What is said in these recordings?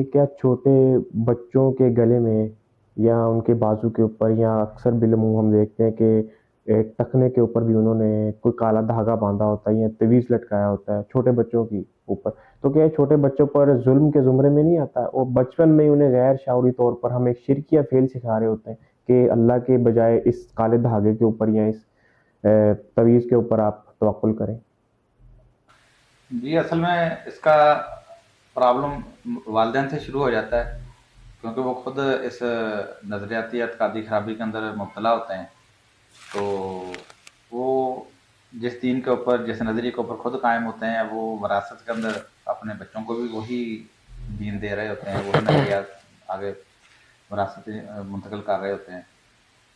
क्या छोटे बच्चों के गले में या उनके बाजू के ऊपर या अक्सर बिलमूम हम देखते हैं कि टखने के ऊपर भी उन्होंने कोई काला धागा बांधा होता है या तवीज़ लटकाया होता है छोटे बच्चों की ऊपर। तो क्या ये छोटे बच्चों पर जुल्म के ज़ुमरे में नहीं आता? और बचपन में ही उन्हें गैर शऊरी तौर पर हम एक शिरकिया फ़ेल सिखा रहे होते हैं कि अल्लाह के बजाय इस काले धागे के ऊपर या इस तवीज़ के ऊपर आप तवक्कुल करें। जी, असल में इसका प्रॉब्लम वालिदैन से शुरू हो जाता है, क्योंकि वो खुद इस नज़रियाती एतकादी खराबी के अंदर मुब्तला होते हैं। तो वो जिस दीन के ऊपर, जिस नज़रिए के ऊपर खुद कायम होते हैं, वो विरासत के अंदर अपने बच्चों को भी वही दीन दे रहे होते हैं, वही नज़रियात आगे विरासत मुंतकिल कर रहे होते हैं।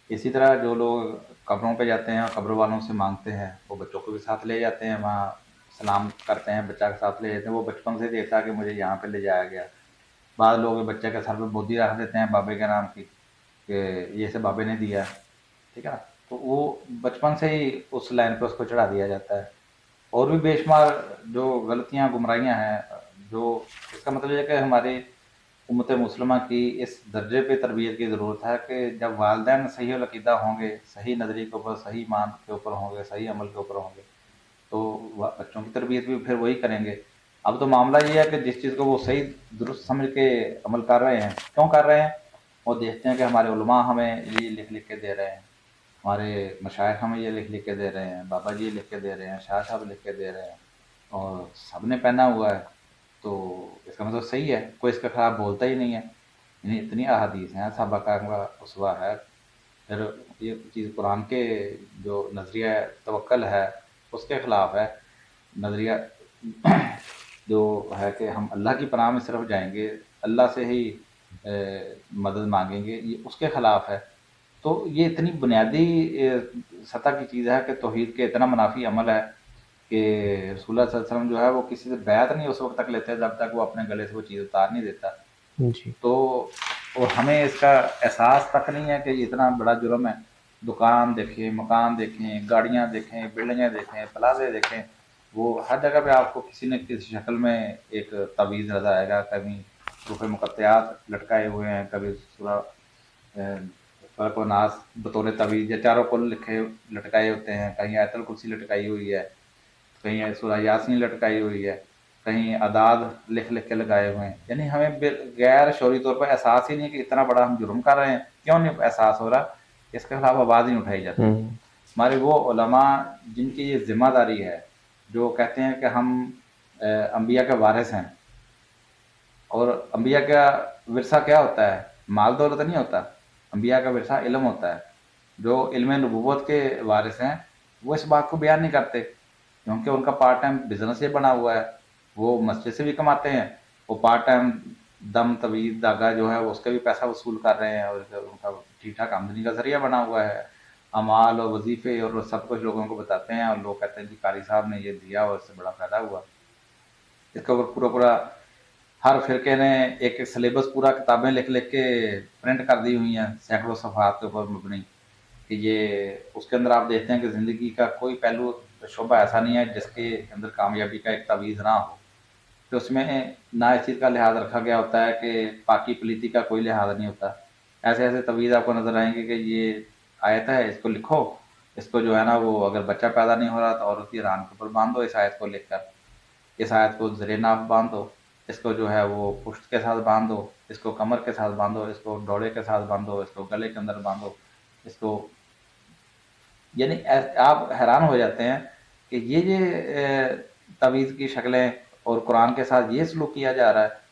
इसी तरह जो लोग कब्रों पे जाते हैं और कब्र वालों से मांगते हैं, वो बच्चों को भी साथ ले जाते हैं, वहाँ सलाम करते हैं, बच्चा के साथ ले जाते हैं। वो बचपन से देखता है कि मुझे यहाँ पे ले जाया गया। बाद लोग बच्चे के सर पे बोदी रख देते हैं बाबे के नाम की, कि ये से बाबे ने दिया, ठीक है ना। तो वो बचपन से ही उस लाइन पे उसको चढ़ा दिया जाता है। और भी बेशुमार जो गलतियाँ गुमराहियाँ हैं, जो इसका मतलब है कि हमारे उम्मत मुस्लिमा की इस दर्जे पे तरबियत की ज़रूरत है कि जब वालिदैन सही अक़ीदा होंगे, सही नज़रिए के ऊपर, सही ईमान के ऊपर होंगे, सही अमल के ऊपर होंगे, तो बच्चों की तरबियत भी फिर वही करेंगे। अब तो मामला ये है कि जिस चीज़ को वो सही दुरुस्त समझ के अमल कर रहे हैं, क्यों कर रहे हैं? वो देखते हैं कि हमारे उलमा हमें ये लिख लिख के दे रहे हैं, हमारे मशाइख हमें ये लिख लिख के दे रहे हैं, बाबा जी लिख के दे रहे हैं, शाह साहब लिख के दे रहे हैं, और सब ने पहना हुआ है, तो इसका मतलब सही है, कोई इसके खिलाफ बोलता ही नहीं है। यानी इतनी अहादीस हैं, सहाबा का उसवा है। फिर ये चीज़ कुरान के जो नज़रिया तवक्ल है उसके ख़िलाफ़ है। नज़रिया जो है कि हम अल्लाह की पनाह में सिर्फ जाएंगे, अल्लाह से ही मदद मांगेंगे, ये उसके ख़िलाफ़ है। तो ये इतनी बुनियादी सतह की चीज़ है कि तौहीद के इतना मुनाफी अमल है कि रसूलुल्लाह सल्लल्लाहु अलैहि वसल्लम जो है वो किसी से बैत नहीं उस वक्त तक लेते जब तक वो अपने गले से वो चीज़ उतार नहीं देता। जी। तो और हमें इसका एहसास तक नहीं है कि ये इतना बड़ा जुर्म है। दुकान देखें, मकान देखें, गाड़ियाँ देखें, बिल्डिंगें देखें, प्लाज़े देखें, वो हर जगह पे आपको किसी न किसी शक्ल में एक तावीज़ नज़र आएगा। कभी रुपए मुक़त्तयात लटकाए हुए हैं, कभी सूरह फलक व नास बतौर तावीज़ या चारों कुल लिखे लटकाए होते हैं, कहीं आयतुल कुर्सी लटकाई हुई है, कहीं सूरह यासीन लटकाई हुई है, कहीं अदाद लिख लिख के लगाए हुए हैं। यानी हमें गैर शौरी तौर पर एहसास ही नहीं कि इतना बड़ा हम जुर्म कर रहे हैं। क्यों नहीं एहसास हो रहा? इसके खिलाफ आवाज़ नहीं उठाई जाती। हुँ। हमारे वो उलमा जिनकी ये ज़िम्मेदारी है, जो कहते हैं कि हम अंबिया के वारिस हैं, और अंबिया का विरसा क्या होता है? माल दौलत नहीं होता। अंबिया का विरसा इल्म होता है। जो इल्म नबूवत के वारिस हैं, वो इस बात को बयान नहीं करते, क्योंकि उनका पार्ट टाइम बिजनेस ये बना हुआ है। वो मस्जिद से भी कमाते हैं, वो पार्ट टाइम दम तवीज़ धागा जो है उसका भी पैसा वसूल कर रहे हैं, और उनका ठीक ठाक आमदनी का ज़रिया बना हुआ है। अमाल और वजीफ़े और सब कुछ लोगों को बताते हैं, और लोग कहते हैं जी कारी साहब ने ये दिया और इससे बड़ा फ़ायदा हुआ। इसके ऊपर पूरा पूरा हर फ़िरके ने एक एक सिलेबस पूरा किताबें लिख लिख के प्रिंट कर दी हुई हैं, सैकड़ों सफ़हात के ऊपर मबनी, कि ये उसके अंदर आप देखते हैं कि ज़िंदगी का कोई पहलू शोबा ऐसा नहीं है जिसके अंदर कामयाबी का एक तावीज़ ना हो। तो उसमें ना इस चीज़ का लिहाज रखा गया होता है कि पाकी पलीती का कोई लिहाज नहीं होता। ऐसे ऐसे तवीज़ आपको नज़र आएंगे कि ये आयत है, इसको लिखो, इसको जो है ना वो अगर बच्चा पैदा नहीं हो रहा तो औरत की रान के ऊपर बांध दो इस आयत को लिखकर, इस आयत को ज़रे नाफ बांध दो, इसको जो है वो पुश्त के साथ बांध दो, इसको कमर के साथ बांधो, इसको डोड़े के साथ बांधो, इसको गले के अंदर बांधो, इसको। यानी आप हैरान हो जाते हैं कि ये तवीज़ की शक्लें और कुरान के साथ ये सलूक किया जा रहा है।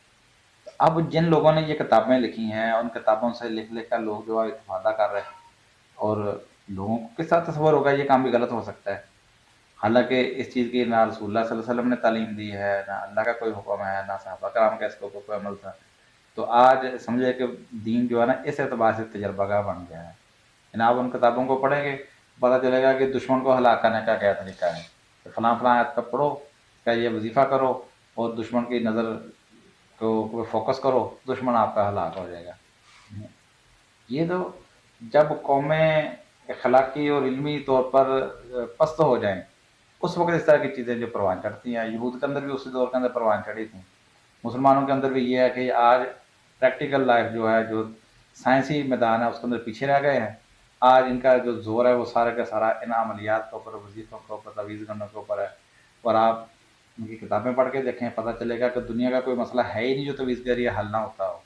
अब जिन लोगों ने ये किताबें लिखी हैं, उन किताबों से लिख लिख कर लोग जो है इस्तिफ़ादा कर रहे हैं, और लोगों को किस तरह तस्वर होगा ये काम भी गलत हो सकता है। हालांकि इस चीज़ की ना रसूलुल्लाह सल्लल्लाहु अलैहि वसल्लम ने तालीम दी है, ना अल्लाह का कोई हुक्म है, ना सहाबा कराम का इसके ऊपर कोई अमल था। तो आज समझे कि दीन जो है ना इस एतबार से तजर्बागाह बन गया है। आप उन किताबों को पढ़ेंगे, पता चलेगा कि दुश्मन को हलाक करने का क्या तरीका है। तो फलां फलां आयत का पढ़ो, क्या ये वजीफ़ा करो, और दुश्मन की नज़र को फोकस करो, दुश्मन आपका हलाक हो जाएगा। ये तो जब कौमें अखलाकी और इल्मी तौर पर पस्त हो जाएं, उस वक्त इस तरह की चीज़ें जो परवान चढ़ती हैं। यहूद के अंदर भी उसी दौर के अंदर परवान चढ़ी थी। مسلمانوں کے اندر بھی یہ ہے کہ آج پریکٹیکل لائف جو ہے، جو سائنسی میدان ہے، اس کے اندر پیچھے رہ گئے ہیں۔ آج ان کا جو زور ہے وہ سارا کا سارا ان عملیات کے اوپر، وظیفوں کے اوپر، تویز گنوں کے اوپر ہے۔ اور آپ ان کی کتابیں پڑھ کے دیکھیں، پتہ چلے گا کہ دنیا کا کوئی مسئلہ ہے ہی نہیں جو تویز کے ذریعے حل نہ ہوتا ہو۔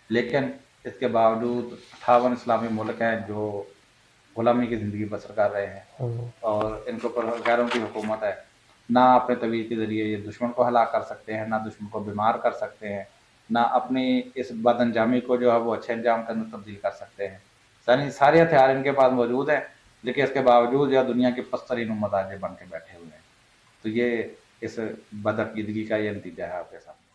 لیکن اس کے باوجود 58 اسلامی ملک ہیں جو غلامی کی زندگی بسر کر رہے ہیں، اور ان کے اوپر غیروں کی حکومت ہے۔ نہ اپنے تویز کے ذریعے یہ دشمن کو ہلاک کر سکتے ہیں، نہ دشمن کو بیمار کر سکتے ہیں، نہ اپنی اس بد انجامی کو جو ہے وہ اچھے انجام کے اندر تبدیل کر سکتے ہیں۔ یعنی سارے ہتھیار ان کے پاس موجود ہیں، لیکن اس کے باوجود جو دنیا کے پسترین امت آج بن کے بیٹھے ہوئے ہیں۔ تو یہ اس بدعقیدگی کا یہ نتیجہ ہے آپ کے سامنے۔